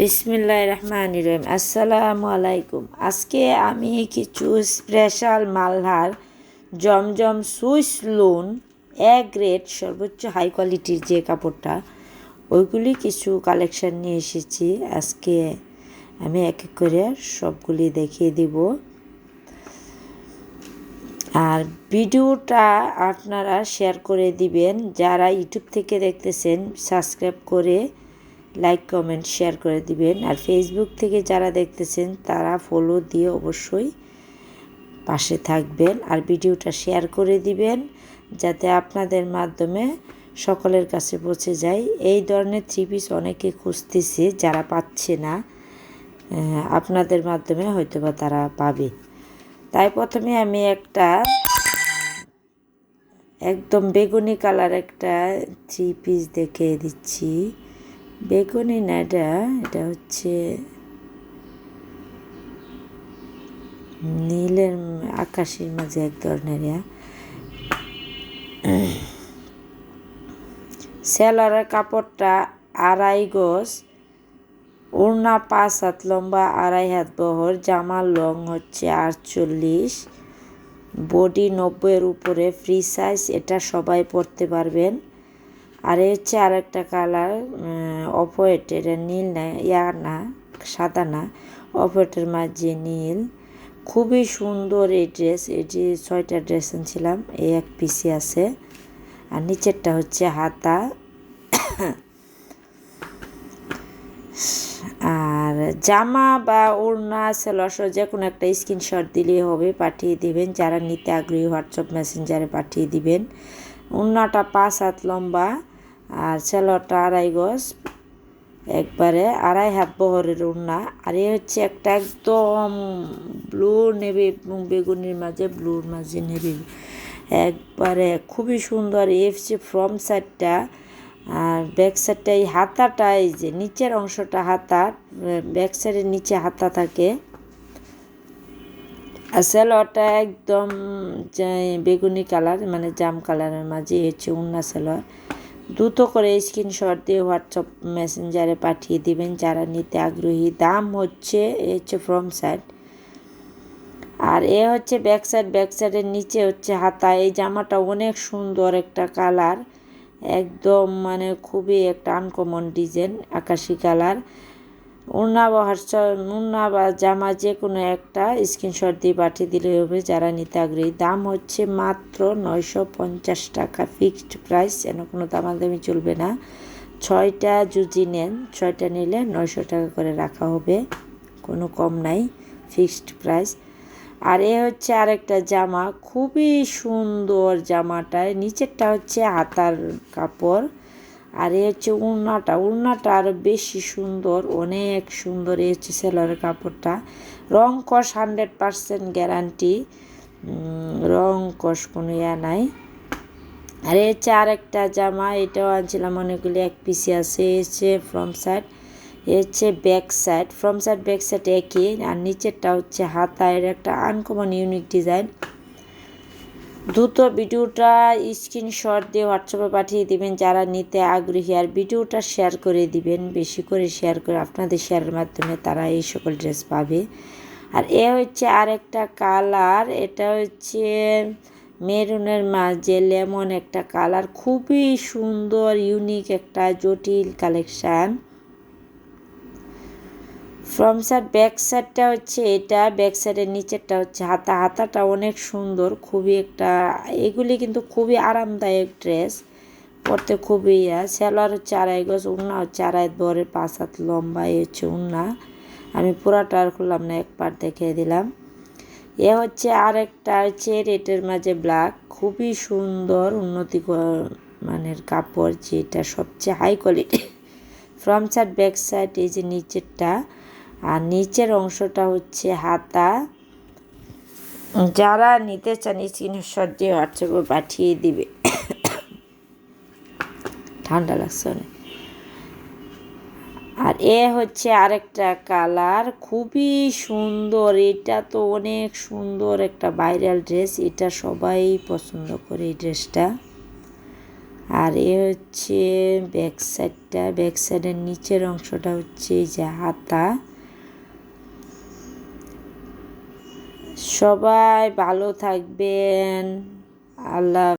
বিসমিল্লাহির রহমানির রহিম। আসসালামু আলাইকুম। আজকে আমি কিছু স্পেশাল মালহার জমজম সুইস লোন গ্রেড সর্বোচ্চ হাই কোয়ালিটির যে কাপড়টা ওইগুলি কিছু কালেকশান নিয়ে এসেছি। আজকে আমি এক এক করে সবগুলি দেখিয়ে দিব। আর ভিডিওটা আপনারা শেয়ার করে দিবেন। যারা ইউটিউব থেকে দেখতেছেন সাবস্ক্রাইব করে লাইক কমেন্ট শেয়ার করে দিবেন। আর ফেসবুক থেকে যারা দেখতেছেন তারা ফলো দিয়ে অবশ্যই পাশে থাকবেন আর ভিডিওটা শেয়ার করে দিবেন যাতে আপনাদের মাধ্যমে সকলের কাছে পৌঁছে যায়। এই ধরনের থ্রি পিস অনেকে খুঁজতেছে, যারা পাচ্ছে না আপনাদের মাধ্যমে হয়তোবা তারা পাবে। তাই প্রথমে আমি একটা একদম বেগুনি কালার একটা থ্রি পিস দেখে দিচ্ছি। বেগুনি না, এটা হচ্ছে নীলের আকাশের মাঝে এক ধরনের সেলারের কাপড়টা 2.5 গজ, ওড়না 5 হাত লম্বা, 2.5 হাত বহর, জামার লং হচ্ছে 48, বডি 90-এর উপরে, ফ্রি সাইজ। এটা সবাই পরতে পারবেন। আর এই হচ্ছে আর একটা কালার অফ হোয়াইট, এটা নীল না, না সাদা না, অফ হোয়াইটের মাঝে নীল। খুবই সুন্দর এই ড্রেস। এই যে 6টা ড্রেস আনছিলাম, এই এক পিসে আছে। আর নিচেরটা হচ্ছে হাতা। আর জামা বা ওড়না সেলোয়ার যে কোনো একটা স্ক্রিনশট দিলেই হবে, পাঠিয়ে দিবেন। যারা নিতে আগ্রহী হোয়াটসঅ্যাপ মেসেঞ্জারে পাঠিয়ে দিবেন। ওড়নাটা 5 হাত লম্বা আর সেলোয়ারটা 2.5 গজ, একবারে 2.5 হাত বহরের ওড়না। আর এই হচ্ছে একটা একদম ব্লু নেভি এবং বেগুনির মাঝে, ব্লুর মাঝে নেভি, একবারে খুবই সুন্দর। এই হচ্ছে ফ্রন্ট সাইডটা। আর ব্যাক সাইডটা, এই হাতাটা, এই যে নিচের অংশটা হাতা, ব্যাক সাইডের নিচে হাতা থাকে। আর সেলোয়ারটা একদম বেগুনি কালার, মানে জাম কালারের মাঝে হচ্ছে ওড়না সেলোয়ার। দ্রুত করে স্ক্রিনশট দিয়ে হোয়াটসঅ্যাপ মেসেঞ্জারে পাঠিয়ে দিবেন যারা নিতে আগ্রহী। দাম হচ্ছে, এই হচ্ছে ফ্রন্ট সাইড আর এ হচ্ছে ব্যাক সাইড। ব্যাক সাইডের নিচে হচ্ছে হাতা। এই জামাটা অনেক সুন্দর একটা কালার, একদম মানে খুবই একটা আনকমন ডিজাইন, আকাশি কালার। ওড়না বা জামা যে কোনো একটা স্ক্রিনশট দিয়ে পাঠিয়ে দিলে হবে যারা নিতে আগ্রহী। দাম হচ্ছে মাত্র 950 টাকা, ফিক্সড প্রাইস, এন কোনো দামাদামি চলবে না। 6টা যদি নেন, 6টা নিলে 900 টাকা করে রাখা হবে, কোনো কম নাই, ফিক্সড প্রাইস। আর এ হচ্ছে আরেকটা জামা, খুবই সুন্দর জামাটায়। নিচেরটা হচ্ছে হাতার কাপড় আর এ হচ্ছে উড়নাটা আরও বেশি সুন্দর, অনেক সুন্দর। এই হচ্ছে সেলোয়ারের কাপড়টা। রং কষ 100% গ্যারান্টি, রং কষ কোনো নাই। আর এই হচ্ছে আরেকটা জামা, এটাও আনছিলাম অনেকগুলি, এক পিসে আছে। এই হচ্ছে ফ্রন্ট সাইড, এ হচ্ছে back side. Front side back side একই। আর নিচেরটা হচ্ছে হাতা, এর একটা আনকমন ইউনিক ডিজাইন। দ্রুত ভিডিওটা স্ক্রিনশট দিয়ে হোয়াটসঅ্যাপে পাঠিয়ে দিবেন যারা নিতে আগ্রহী। আর ভিডিওটা শেয়ার করে দিবেন, বেশি করে শেয়ার করে, আপনাদের শেয়ারের মাধ্যমে তারা এই সকল ড্রেস পাবে। আর এ হচ্ছে আরেকটা কালার, এটা হচ্ছে মেরুনের মাঝে লেমন একটা কালার, খুবই সুন্দর ইউনিক একটা জটিল কালেকশান। ফ্রন্ট সাইড ব্যাক সাইডটা হচ্ছে এটা, ব্যাক সাইডের নিচেরটা হচ্ছে হাতাটা অনেক সুন্দর, খুবই একটা, এগুলি কিন্তু খুবই আরামদায়ক ড্রেস, পরতে খুবই সেলোয়ার হচ্ছে 2.5 গজ, ওড়না হচ্ছে 2.5 বহরের, 5 হাত লম্বা। এই হচ্ছে ওড়না। আমি পুরাটা আর করলাম না, এক পার্ট দেখিয়ে দিলাম। এ হচ্ছে আরেকটা হচ্ছে রেটের মাঝে ব্ল্যাক, খুবই সুন্দর উন্নতি মানের কাপড়, যেটা সবচেয়ে high quality. Front side back side, এই যে নিচেরটা, আর নিচের অংশটা হচ্ছে হাতা। যারা নিতে চান স্ক্রিনশট দিয়ে হোয়াটসঅ্যাপে পাঠিয়ে দিবে। ঠান্ডা লাগছে অনেক। আর এ হচ্ছে আরেকটা কালার, খুবই সুন্দর। এটা তো অনেক সুন্দর একটা ভাইরাল ড্রেস, এটা সবাই পছন্দ করে এই ড্রেসটা। আর এ হচ্ছে ব্যাক সাইডটা, ব্যাক সাইডের নিচের অংশটা হচ্ছে এই যে হাতা। সবাই ভালো থাকবেন। আল্লাহ।